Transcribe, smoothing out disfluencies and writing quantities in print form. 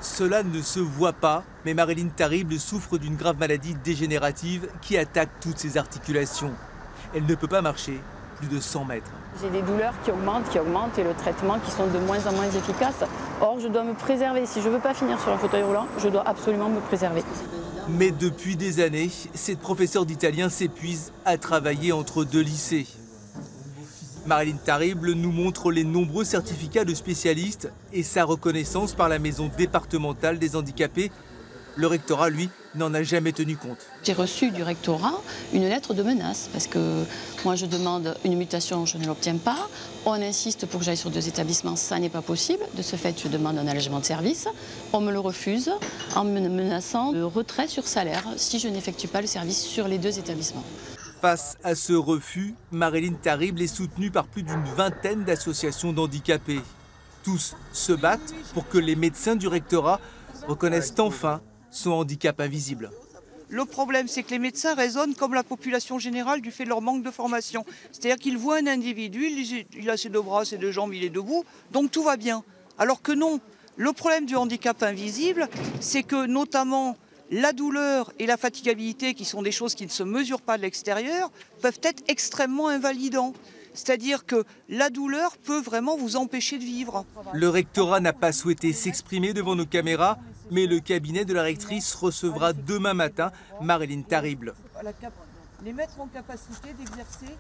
Cela ne se voit pas, mais Marilyn Tarible souffre d'une grave maladie dégénérative qui attaque toutes ses articulations. Elle ne peut pas marcher plus de 100 mètres. J'ai des douleurs qui augmentent et le traitement qui sont de moins en moins efficaces. Or, je dois me préserver. Si je ne veux pas finir sur un fauteuil roulant, je dois absolument me préserver. Mais depuis des années, cette professeure d'italien s'épuise à travailler entre deux lycées. Marilyn Tarible nous montre les nombreux certificats de spécialistes et sa reconnaissance par la maison départementale des handicapés. Le rectorat, lui, n'en a jamais tenu compte. J'ai reçu du rectorat une lettre de menace parce que moi je demande une mutation, je ne l'obtiens pas. On insiste pour que j'aille sur 2 établissements, ça n'est pas possible. De ce fait, je demande un allègement de service. On me le refuse en me menaçant de retrait sur salaire si je n'effectue pas le service sur les 2 établissements. Face à ce refus, Marilyn Tarible est soutenue par plus d'une vingtaine d'associations d'handicapés. Tous se battent pour que les médecins du rectorat reconnaissent enfin son handicap invisible. Le problème, c'est que les médecins raisonnent comme la population générale du fait de leur manque de formation. C'est-à-dire qu'ils voient un individu, il a ses 2 bras, ses 2 jambes, il est debout, donc tout va bien. Alors que non, le problème du handicap invisible, c'est que notamment la douleur et la fatigabilité, qui sont des choses qui ne se mesurent pas de l'extérieur, peuvent être extrêmement invalidants. C'est-à-dire que la douleur peut vraiment vous empêcher de vivre. Le rectorat n'a pas souhaité s'exprimer devant nos caméras, mais le cabinet de la rectrice recevra demain matin Marilyn Tarible. Les mettre en capacité d'exercer